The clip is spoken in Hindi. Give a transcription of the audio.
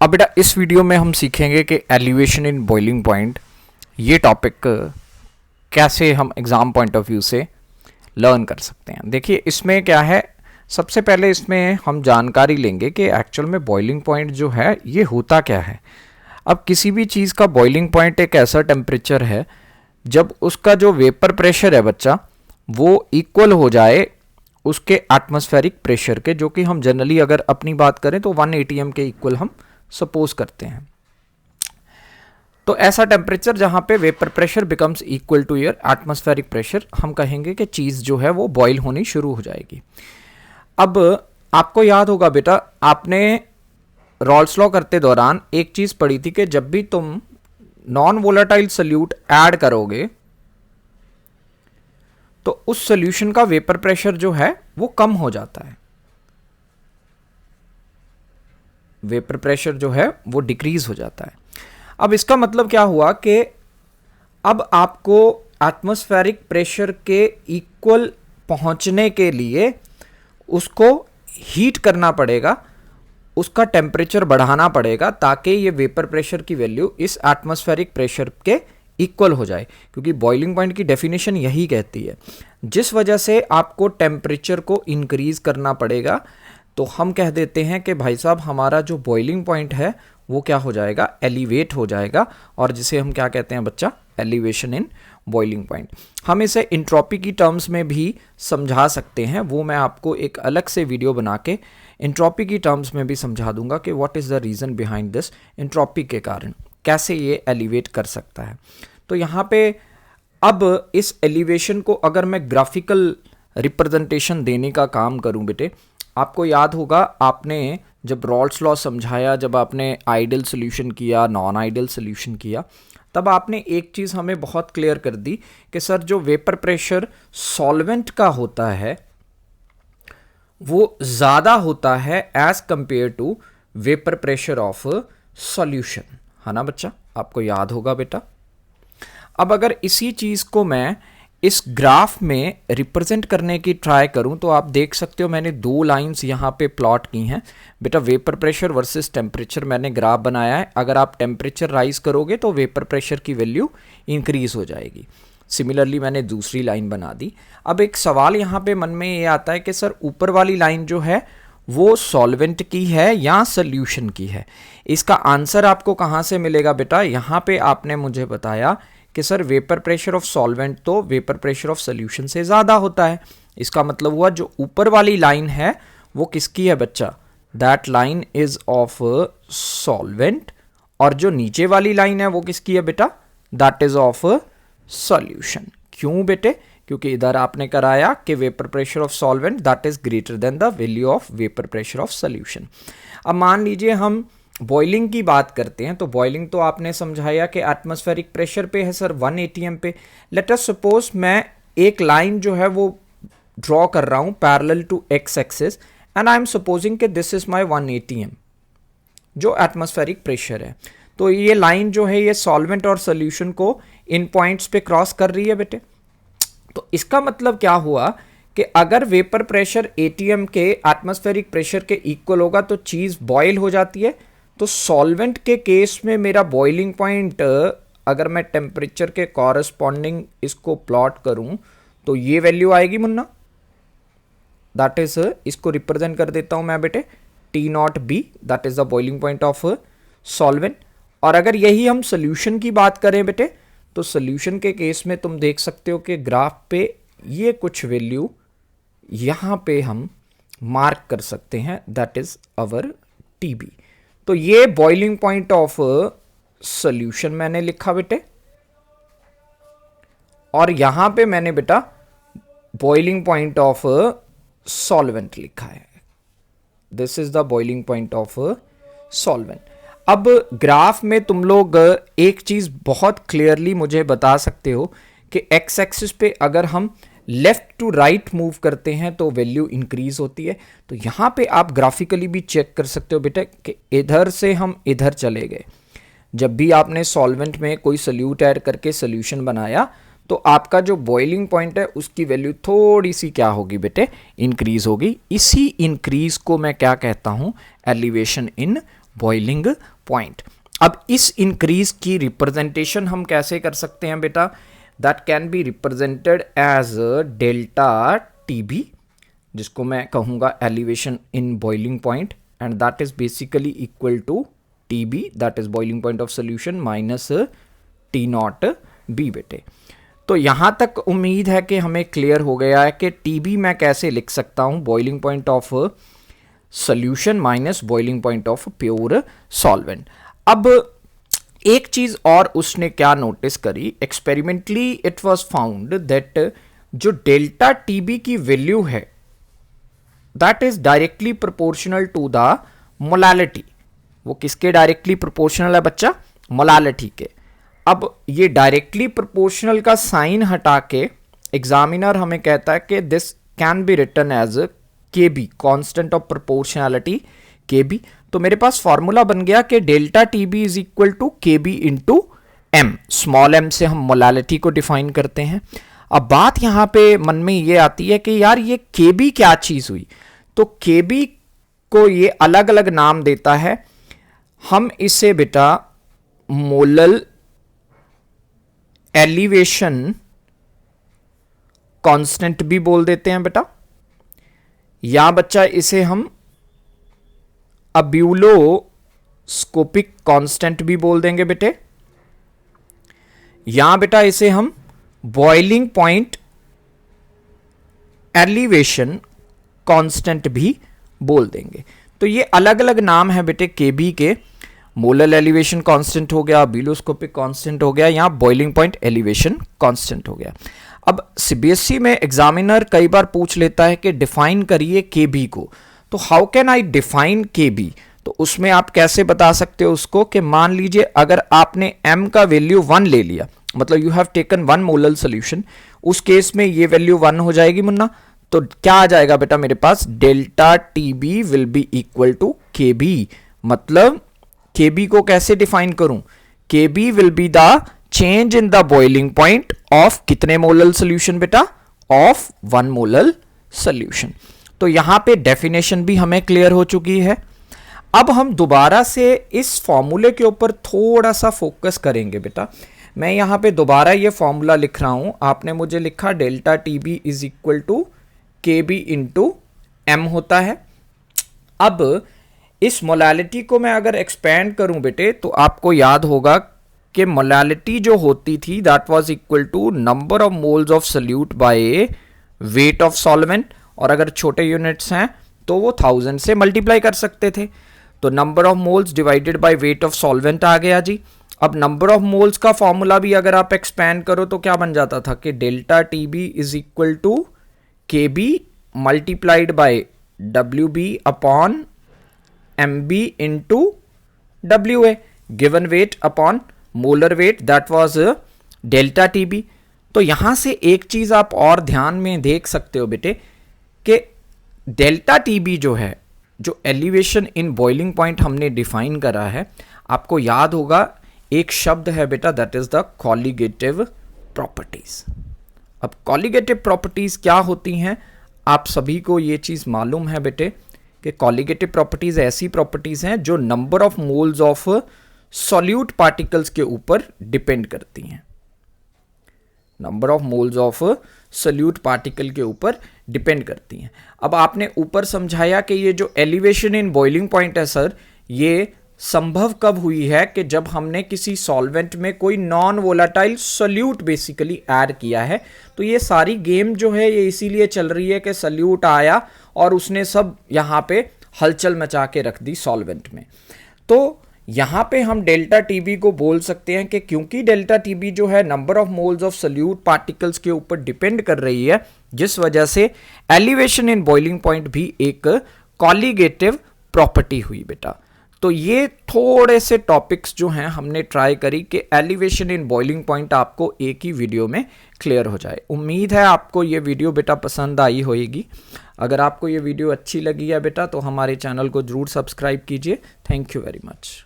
अब बेटा इस वीडियो में हम सीखेंगे कि एलिवेशन इन बॉइलिंग पॉइंट ये टॉपिक कैसे हम एग्ज़ाम पॉइंट ऑफ व्यू से लर्न कर सकते हैं। देखिए इसमें क्या है, सबसे पहले इसमें हम जानकारी लेंगे कि एक्चुअल में बॉइलिंग पॉइंट जो है ये होता क्या है। अब किसी भी चीज़ का बॉइलिंग पॉइंट एक ऐसा टेम्परेचर है जब उसका जो वेपर प्रेशर है बच्चा वो इक्वल हो जाए उसके एटमॉस्फेरिक प्रेशर के, जो कि हम जनरली अगर अपनी बात करें तो 1 atm के इक्वल हम सपोज करते हैं। तो ऐसा टेम्परेचर जहां पे vapour pressure becomes equal to your atmospheric pressure, हम कहेंगे कि चीज़ जो है वो बॉयल होनी शुरू हो जाएगी। अब आपको याद होगा बेटा, आपने रॉल्स लॉ करते दौरान एक चीज़ पढ़ी थी कि जब भी तुम नॉन वोलेटाइल सोल्यूट ऐड करोगे तो उस सोल्यूशन का वेपर प्रेशर जो है वो कम हो जाता है, वेपर प्रेशर जो है वो डिक्रीज हो जाता है। अब इसका मतलब क्या हुआ कि अब आपको एटमॉस्फेरिक प्रेशर के इक्वल पहुंचने के लिए उसको हीट करना पड़ेगा, उसका टेम्परेचर बढ़ाना पड़ेगा ताकि ये वेपर प्रेशर की वैल्यू इस एटमॉस्फेरिक प्रेशर के इक्वल हो जाए, क्योंकि बॉइलिंग पॉइंट की डेफिनेशन यही कहती है। जिस वजह से आपको टेम्परेचर को इंक्रीज करना पड़ेगा, तो हम कह देते हैं कि भाई साहब हमारा जो बॉइलिंग पॉइंट है वो क्या हो जाएगा, एलिवेट हो जाएगा, और जिसे हम क्या कहते हैं बच्चा, एलिवेशन इन बॉइलिंग पॉइंट। हम इसे इंट्रोपी की टर्म्स में भी समझा सकते हैं, वो मैं आपको एक अलग से वीडियो बना के इंट्रोपी की टर्म्स में भी समझा दूंगा कि what is the reason behind this, entropy के कारण कैसे ये एलिवेट कर सकता है। तो यहाँ पे अब इस एलिवेशन को अगर मैं ग्राफिकल रिप्रेजेंटेशन देने का काम करूँ बेटे, आपको याद होगा आपने जब रॉल्स लॉ समझाया, जब आपने आइडियल सोल्यूशन किया, नॉन आइडियल सोल्यूशन किया, तब आपने एक चीज़ हमें बहुत क्लियर कर दी कि सर जो वेपर प्रेशर सॉल्वेंट का होता है वो ज़्यादा होता है as compare to vapour pressure of solution, है ना बच्चा, आपको याद होगा बेटा। अब अगर इसी चीज़ को मैं इस ग्राफ में रिप्रेजेंट करने की ट्राई करूं तो आप देख सकते हो मैंने दो लाइंस यहाँ पे प्लॉट की हैं बेटा, वेपर प्रेशर वर्सेस टेम्परेचर मैंने ग्राफ बनाया है। अगर आप टेम्परेचर राइज करोगे तो वेपर प्रेशर की वैल्यू इंक्रीज हो जाएगी। सिमिलरली मैंने दूसरी लाइन बना दी। अब एक सवाल यहाँ पे मन में ये आता है कि सर ऊपर वाली लाइन जो है वो सॉल्वेंट की है या सोल्यूशन की है। इसका आंसर आपको कहाँ से मिलेगा बेटा, यहाँ पे आपने मुझे बताया कि sir vapour pressure of solvent तो वेपर प्रेशर ऑफ सोल्यूशन से ज़्यादा होता है। इसका मतलब हुआ जो ऊपर वाली लाइन है वो किसकी है बच्चा, that line is of solvent, और जो नीचे वाली लाइन है वो किसकी है बेटा, दैट इज ऑफ सॉल्यूशन। क्यों बेटे, क्योंकि इधर आपने कराया कि vapour pressure of solvent that is greater than the value of vapour pressure of solution. अब मान लीजिए हम बॉइलिंग की बात करते हैं, तो बॉइलिंग तो आपने समझाया कि एटमॉस्फेरिक प्रेशर पे है सर 1 atm पे। लेट अस सपोज मैं एक लाइन जो है वो ड्रॉ कर रहा हूं parallel to x axis and I am supposing कि दिस इज माय 1 atm जो एटमॉस्फेरिक प्रेशर है। तो ये लाइन जो है ये सॉल्वेंट और सोल्यूशन को इन पॉइंट्स पे क्रॉस कर रही है बेटे। तो इसका मतलब क्या हुआ कि अगर वेपर प्रेशर atm के एटमॉस्फेरिक प्रेशर के इक्वल होगा तो चीज़ बॉयल हो जाती है। तो सॉल्वेंट के केस में मेरा बॉइलिंग पॉइंट अगर मैं टेम्परेचर के कॉरस्पॉन्डिंग इसको प्लॉट करूं तो ये वैल्यू आएगी मुन्ना, दैट इज, इसको रिप्रेजेंट कर देता हूं मैं बेटे T0B, that is the boiling point of solvent. और अगर यही हम सोल्यूशन की बात करें बेटे, तो सोल्यूशन के केस में तुम देख सकते हो कि ग्राफ पे ये कुछ वैल्यू यहाँ पे हम मार्क कर सकते हैं, दैट इज अवर TB। तो ये बॉइलिंग पॉइंट ऑफ सोल्यूशन मैंने लिखा बेटे, और यहां पे मैंने बेटा बॉइलिंग पॉइंट ऑफ सॉल्वेंट लिखा है, this is the boiling point of solvent. अब ग्राफ में तुम लोग एक चीज बहुत क्लियरली मुझे बता सकते हो कि एक्स एक्सिस पे अगर हम लेफ्ट टू राइट मूव करते हैं तो वैल्यू इंक्रीज होती है। तो यहाँ पे आप ग्राफिकली भी चेक कर सकते हो बेटा कि इधर से हम इधर चले गए, जब भी आपने सॉल्वेंट में कोई सोल्यूट ऐड करके सोल्यूशन बनाया तो आपका जो बॉइलिंग पॉइंट है उसकी वैल्यू थोड़ी सी क्या होगी बेटे, इंक्रीज होगी। इसी इंक्रीज को मैं क्या कहता हूँ, एलिवेशन इन बॉइलिंग पॉइंट। अब इस इंक्रीज की रिप्रेजेंटेशन हम कैसे कर सकते हैं बेटा? That can be represented as delta TB, जिसको मैं कहूँगा elevation in boiling point, and that is basically equal to TB, that is boiling point of solution, minus T naught B बेटे। तो यहाँ तक उम्मीद है कि हमें क्लियर हो गया है कि टीबी मैं कैसे लिख सकता हूँ, boiling point of solution minus boiling point of pure solvent. अब एक चीज और उसने क्या नोटिस करी, experimentally it was found that जो डेल्टा टीबी की वैल्यू है that is directly proportional to the molality. वो किसके डायरेक्टली प्रोपोर्शनल है बच्चा? मोलालिटी के। अब ये डायरेक्टली प्रोपोर्शनल का साइन हटा के एग्जामिनर हमें कहता है कि this can be written as K B, constant of proportionality K B. तो मेरे पास फॉर्मूला बन गया कि delta T B is equal to K B into M. Small M से हम मोलालिटी को डिफाइन करते हैं। अब बात यहां पे मन में ये आती है कि यार ये के बी क्या चीज हुई? तो के बी को ये अलग अलग नाम देता है। हम इसे बेटा मोलल एलिवेशन कांस्टेंट भी बोल देते हैं बेटा, या बच्चा इसे हम अब्यूलोस्कोपिक कांस्टेंट भी बोल देंगे बेटे, या बेटा इसे हम बॉइलिंग पॉइंट एलिवेशन कांस्टेंट भी बोल देंगे। तो ये अलग अलग नाम है बेटे केबी के। मोलर एलिवेशन कांस्टेंट हो गया, अब्यूलोस्कोपिक कांस्टेंट हो गया, या बॉइलिंग पॉइंट एलिवेशन कांस्टेंट हो गया। अब सीबीएसई में एग्जामिनर कई बार पूछ लेता है कि डिफाइन करिए केबी को। तो हाउ कैन आई डिफाइन केबी? तो उसमें आप कैसे बता सकते हो उसको कि मान लीजिए अगर आपने m का वैल्यू 1 ले लिया, मतलब you have taken 1 molar solution, उस केस में ये वैल्यू 1 हो जाएगी मुन्ना। तो क्या आ जाएगा बेटा मेरे पास? Delta TB will be equal to KB. मतलब केबी को कैसे डिफाइन करूं? KB will be the change in the boiling point of कितने मोलर सोल्यूशन बेटा? Of 1 molar solution. तो यहां पे डेफिनेशन भी हमें क्लियर हो चुकी है। अब हम दोबारा से इस फॉर्मूले के ऊपर थोड़ा सा फोकस करेंगे बेटा। मैं यहां पे दोबारा ये फॉर्मूला लिख रहा हूं। आपने मुझे लिखा delta TB is equal to K B into M होता है। अब इस मोलालिटी को मैं अगर एक्सपेंड करूं बेटे तो आपको याद होगा कि मोलालिटी जो होती थी that was equal to number of moles of solute by weight of solvent, और अगर छोटे यूनिट्स हैं तो वो 1000 से मल्टीप्लाई कर सकते थे। तो number of moles divided by weight of solvent आ गया जी। अब नंबर ऑफ मोल्स का फॉर्मूला भी अगर आप एक्सपेंड करो तो क्या बन जाता था कि delta T B is equal to K B multiplied by W B upon M B into W A, given weight upon molar weight, that was delta T B. तो यहां से एक चीज आप और ध्यान में देख सकते हो बेटे कि डेल्टा टी बी जो है, जो एलिवेशन इन बॉइलिंग पॉइंट हमने डिफाइन करा है, आपको याद होगा एक शब्द है बेटा that is the colligative properties. अब कॉलिगेटिव प्रॉपर्टीज क्या होती हैं? आप सभी को ये चीज मालूम है बेटे कि कॉलिगेटिव प्रॉपर्टीज ऐसी प्रॉपर्टीज हैं जो number of moles of solute particles के ऊपर डिपेंड करती हैं। Number of moles of solute particle के ऊपर डिपेंड करती हैं। अब आपने ऊपर समझाया कि ये जो एलिवेशन इन बॉइलिंग पॉइंट है सर, ये संभव कब हुई है कि जब हमने किसी सॉल्वेंट में कोई non volatile solute basically add किया है। तो ये सारी गेम जो है ये इसीलिए चल रही है कि सोल्यूट आया और उसने सब यहाँ पे हलचल मचा के रख दी सॉल्वेंट में। तो यहाँ पे हम डेल्टा टीबी को बोल सकते हैं कि क्योंकि डेल्टा टीबी जो है number of moles of solute particles के ऊपर डिपेंड कर रही है, जिस वजह से एलिवेशन इन बॉइलिंग पॉइंट भी एक कॉलिगेटिव प्रॉपर्टी हुई बेटा। तो ये थोड़े से टॉपिक्स जो हैं हमने ट्राई करी कि एलिवेशन इन बॉइलिंग पॉइंट आपको एक ही वीडियो में क्लियर हो जाए। उम्मीद है आपको ये वीडियो बेटा पसंद आई होगी। अगर आपको ये वीडियो अच्छी लगी है बेटा तो हमारे चैनल को जरूर सब्सक्राइब कीजिए। Thank you very much.